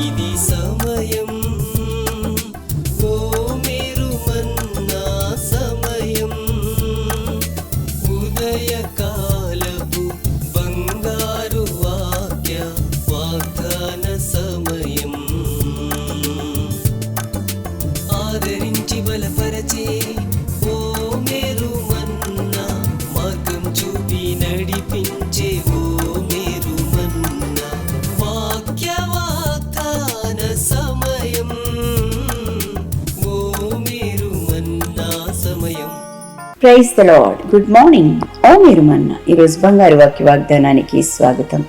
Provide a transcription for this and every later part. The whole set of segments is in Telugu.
ఇది సమయం, ఓ మీరు మన్నా సమయం, ఉదయకాలపు బంగారు వాగ్దాన సమయం. ఆదరించి బలపరచే ఓ మీరు మన్నా, మార్గం చూపి నడిపించే ఓ మీరు మన్నా, వాగ్దాన సమయం, ఓ మీరు మన్నా సమయం. Praise the lord. Good morning. ఓ మీరు మన్నా. ఈరోజు బంగారు వాక్య వాగ్దానానికి స్వాగతం.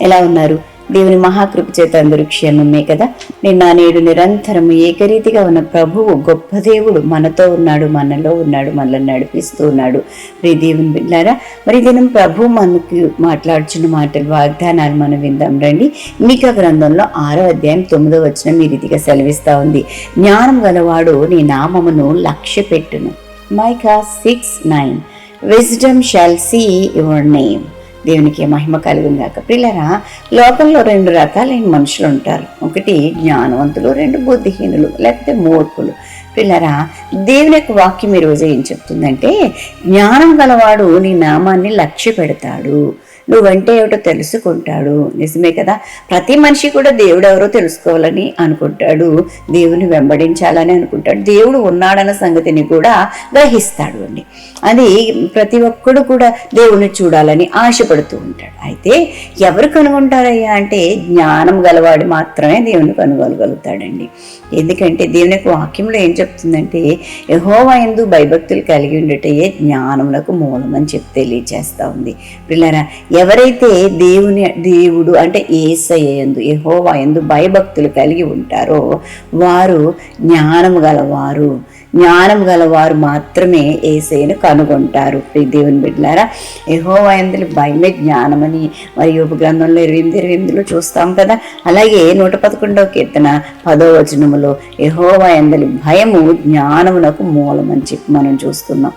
ఎలా ఉన్నారు? దేవుని మహాకృప చేత అందరూ క్షేమమే కదా. నిన్న నేడు నిరంతరం ఏకరీతిగా ఉన్న ప్రభువు గొప్ప దేవుడు మనతో ఉన్నాడు, మనలో ఉన్నాడు, మనల్ని నడిపిస్తూ ఉన్నాడు. ప్రియ దేవుని బిడ్డలారా, మరి దినం ప్రభు మనకు మాట్లాడుచున్న మాటలు, వాగ్దానాలు మనం విందాం రండి. మీకా గ్రంథంలో 6వ అధ్యాయం 9వ వచనం ఈ రీతిగా సెలవిస్తా ఉంది. జ్ఞానం గలవాడు నీ నామమును లక్ష్య పెట్టును. Micah 6:9. Wisdom shall see your name. దేవునికి మహిమ కలుగును గాక. పిల్లరా, లోకంలో 2 రకాలైన మనుషులు ఉంటారు. ఒకటి జ్ఞానవంతులు, 2 బుద్ధిహీనులు లేకపోతే మూర్ఖులు. పిల్లరా, దేవుని యొక్క వాక్యం ఈరోజు ఏం చెప్తుందంటే, జ్ఞానం గలవాడు నీ నామాన్ని లక్ష్య పెడతాడు, నువ్వంటే ఏమిటో తెలుసుకుంటాడు. నిజమే కదా. ప్రతి మనిషి కూడా దేవుడు ఎవరో తెలుసుకోవాలని అనుకుంటాడు, దేవుని వెంబడించాలని అనుకుంటాడు, దేవుడు ఉన్నాడన్న సంగతిని కూడా గ్రహిస్తాడు అండి. అది ప్రతి ఒక్కడు కూడా దేవుని చూడాలని ఆశపడుతూ ఉంటాడు. అయితే ఎవరు కనుగొంటారయ్యా అంటే, జ్ఞానం గలవాడు మాత్రమే దేవుని కనుగొనగలుగుతాడండి. ఎందుకంటే దేవుని యొక్క వాక్యంలో ఏం చెప్తుందంటే, యెహోవా యందు భయభక్తులు కలిగి ఉండటయే జ్ఞానములకు మూలం అని చెప్పి తెలియజేస్తూ ఉంది. పిల్లరా, ఎవరైతే దేవుడు అంటే యేసయ్య యందు, యెహోవా యందు భయభక్తులు కలిగి ఉంటారో వారు జ్ఞానం గలవారు మాత్రమే యేసయ్యను కనుగొంటారు. దేవుని బిడ్డలారా, యెహోవా యందు భయమే జ్ఞానమని మరి యోబు గ్రంథంలో 28:28 చూస్తాం కదా. అలాగే 111వ కీర్తన 10వ వచనములో యెహోవా యందు భయము జ్ఞానమునకు మూలం అని చెప్పి మనం చూస్తున్నాం.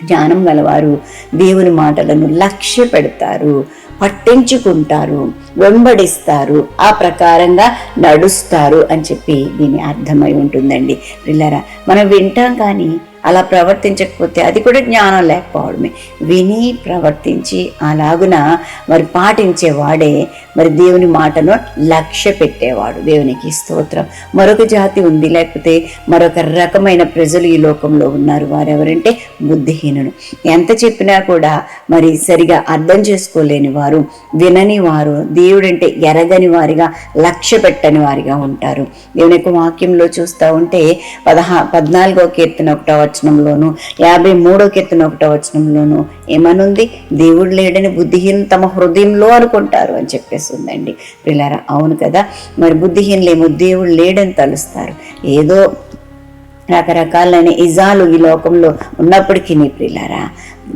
జ్ఞానం గలవారు దేవుని మాటలను లక్ష్య పెడతారు, పట్టించుకుంటారు, వెంబడిస్తారు, ఆ ప్రకారంగా నడుస్తారు అని చెప్పి దీని అర్థమై ఉంటుందండి. పిల్లరా, మనం వింటాం కానీ అలా ప్రవర్తించకపోతే అది కూడా జ్ఞానం లేకపోవడమే. విని ప్రవర్తించి అలాగున మరి పాటించేవాడే మరి దేవుని మాటను లక్ష్య పెట్టేవాడు. దేవునికి స్తోత్రం. మరొక జాతి ఉంది, లేకపోతే మరొక రకమైన ప్రజలు ఈ లోకంలో ఉన్నారు. వారెవరంటే బుద్ధిహీనులు. ఎంత చెప్పినా కూడా మరి సరిగా అర్థం చేసుకోలేని వారు, వినని వారు, దేవుడంటే ఎరగని వారిగా, లక్ష్య పెట్టని వారిగా ఉంటారు. దేవుని యొక్క వాక్యంలో చూస్తూ ఉంటే 14వ కీర్తన 1వ వచనంలోను, 53వ కీర్తన 1వ వచనంలోను ఏమనుంది? దేవుడు లేడని బుద్ధిహీనులు తమ హృదయంలో అనుకుంటారు అని చెప్పేసి ఉందండి. పిల్లరా, అవును కదా. మరి బుద్ధిహీనులేమో దేవుడు లేడని తలుస్తారు. ఏదో రకరకాలైన ఇజాలు ఈ లోకంలో ఉన్నప్పటికీ ప్రియులారా,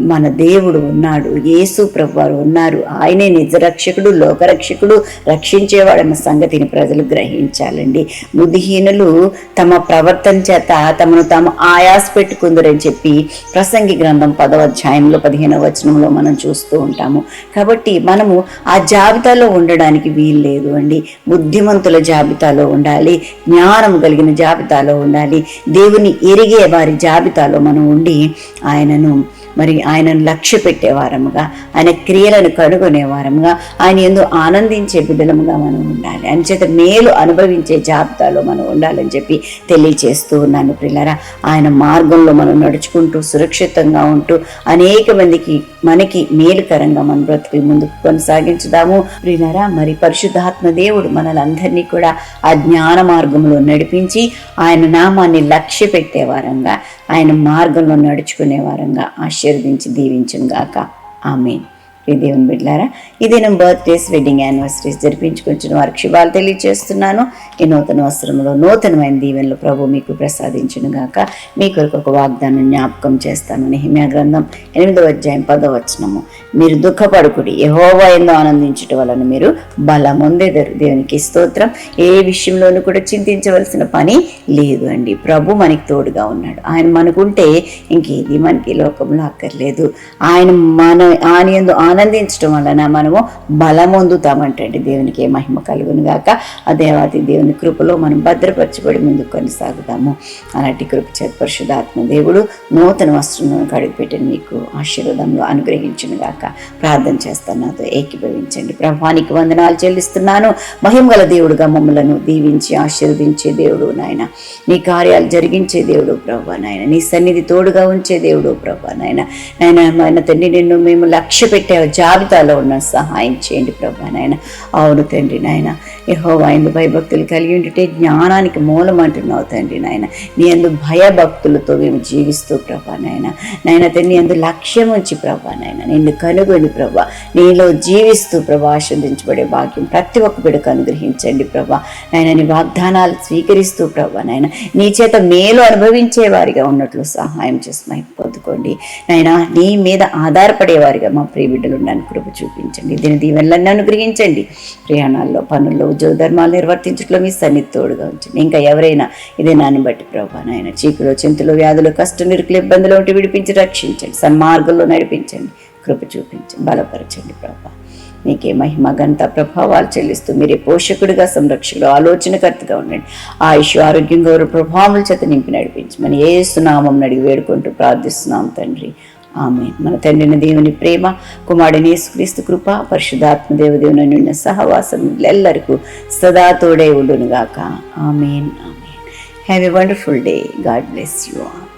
మన దేవుడు ఉన్నాడు, యేసు ప్రభువారు ఉన్నారు. ఆయనే నిజరక్షకుడు, లోకరక్షకుడు, రక్షించేవాడన్న సంగతిని ప్రజలు గ్రహించాలండి. బుద్ధిహీనులు తమ ప్రవర్తన చేత తమను తాము ఆయాస పెట్టుకుందరని చెప్పి ప్రసంగి గ్రంథం 10వ అధ్యాయంలో 15వ వచనంలో మనం చూస్తూ ఉంటాము. కాబట్టి మనము ఆ జాబితాలో ఉండడానికి వీలు లేదు అండి. బుద్ధిమంతుల జాబితాలో ఉండాలి, జ్ఞానం కలిగిన జాబితాలో ఉండాలి, దేవుని ఎరిగే వారి జాబితాలో మనం ఉండి ఆయనను లక్ష్య పెట్టేవారముగా, ఆయన క్రియలను కనుగొనేవారముగా, ఆయన యందు ఆనందించే బిడ్డలముగా మనం ఉండాలి. అంచేత మేలు అనుభవించే జాబితాలో మనం ఉండాలని చెప్పి తెలియచేస్తూ ఉన్నాను. ప్రియులారా, ఆయన మార్గంలో మనం నడుచుకుంటూ సురక్షితంగా ఉంటూ అనేక మందికి మనకి మేలుకరంగా మన బ్రతుకు ముందుకు కొనసాగించుదాము. ప్రియులారా, మరి పరిశుద్ధాత్మ దేవుడు మనలందరినీ కూడా ఆ జ్ఞాన మార్గంలో నడిపించి ఆయన నామాన్ని లక్ష్య పెట్టేవారంగా, ఆయన మార్గంలో నడుచుకునే వారంగా ఆశీర్వదించి దీవించును గాక. ఆమేన్. దేవుని బిడ్డలారా, ఈ దినం బర్త్డేస్, వెడ్డింగ్ యానివర్సరీస్ జరిపించుకుంటున్న వారికి శుభాలు తెలియజేస్తున్నాను. ఈ నూతన వస్త్రంలో నూతనమైన దీవెనలు ప్రభు మీకు ప్రసాదించును గాక. మీ కొరకు ఒక వాగ్దానం జ్ఞాపకం చేస్తాను. నెహెమ్యా గ్రంథం 8వ అధ్యాయం 10వ వచనము. మీరు దుఃఖపడుకుడి, యెహోవా యందు ఆనందించుట వలన మీరు బలమొందెదరు. దేవునికి స్తోత్రం. ఏ విషయంలోనూ కూడా చింతించవలసిన పని లేదు అండి. ప్రభు మనకి తోడుగా ఉన్నాడు. ఆయన మనకుంటే ఇంకేది మనకి లోకంలో అక్కర్లేదు. ఆయన యందు ఆనందించడం వలన మనము బలం పొందుతామంటండి. దేవునికి మహిమ కలుగును గాక. ఆ దేవాది దేవుని కృపలో మనం భద్రపరచబడి ముందుకు కొనసాగుతాము. అలాంటి కృప చేత పరిశుద్ధాత్మ దేవుడు నూతన వస్త్రం కడిగిపెట్టిన మీకు ఆశీర్వాదంలో అనుగ్రహించును గాక. ప్రార్థన చేస్తాను, నాతో ఏకీభవించండి. ప్రభానికి వందనాలు చెల్లిస్తున్నాను. మహిమ గల దేవుడుగా మమ్మలను దీవించి ఆశీర్వదించే దేవుడు నాయన, నీ కార్యాలు జరిగించే దేవుడు ప్రభా నాయన, నీ సన్నిధి తోడుగా ఉంచే దేవుడు ప్రభా నాయన. నాయన తండ్రి, నిన్ను మేము లక్ష్య పెట్టే జాబితాలో ఉన్న సహాయం చేయండి ప్రభా నాయన. అవును తండ్రి నాయన, యెహోవా యందు భయభక్తులు కలిగి ఉంటే జ్ఞానానికి మూలం అంటున్నావు తండ్రి నాయన. నీ యందు భయభక్తులతో మేము జీవిస్తూ ప్రభా నాయన, తండ్రి నీ యందు లక్ష్యం ఉంచి ప్రభా నాయన, నిన్ను కనుగొని ప్రభా నీలో జీవిస్తూ ప్రభా ఆశీర్వదించబడే భాగ్యం ప్రతి ఒక్క బిడ్డకు అనుగ్రహించండి ప్రభా నాయన. నీ వాగ్దానాలు స్వీకరిస్తూ ప్రభా నాయన, నీ చేత మేలు అనుభవించే వారిగా ఉన్నట్లు సహాయం చేసి మహిమ పొందుకోండి నాయన. నీ మీద ఆధారపడేవారిగా మా ప్రియ బిడ్డలు ఉండడానికి కృప చూపించండి. దీని దీవెనలన్నీ అనుగ్రహించండి. ప్రయాణాల్లో, పనుల్లో, ఉద్యోగ ధర్మాలు నిర్వర్తించట్లో మీ సన్నిధి తోడుగా ఉంచండి. ఇంకా ఎవరైనా ఇదే నాన్ని బట్టి ప్రభా నాయన చీకులో, చింతలు, వ్యాధులు, కష్టం, నిరుకులు, ఇబ్బందులు ఉంటే విడిపించి రక్షించండి. సన్మార్గంలో నడిపించండి, కృప చూపించండి, బలపరచండి ప్రభా. మీకే మహిమ, ఘనత, ప్రభావాలు చెల్లిస్తూ మీరే పోషకుడిగా, సంరక్షకుడు, ఆలోచనకర్తగా ఉండండి. ఆయుష్, ఆరోగ్యం, గౌరవ ప్రభావాల చేత నింపి నడిపించమని యేసు నామం అడిగి వేడుకుంటూ ప్రార్థిస్తున్నాం తండ్రి. ఆమేన్. మన తండ్రిని దేవుని ప్రేమ, కుమారుడిని యేసుక్రీస్తు కృప, పరిశుద్ధాత్మ దేవుని నిన్న సహవాసం ఎల్లరికూ సదా తోడే ఉండునుగాక. ఆమేన్. ఆమేన్. Have a wonderful day. God bless you all.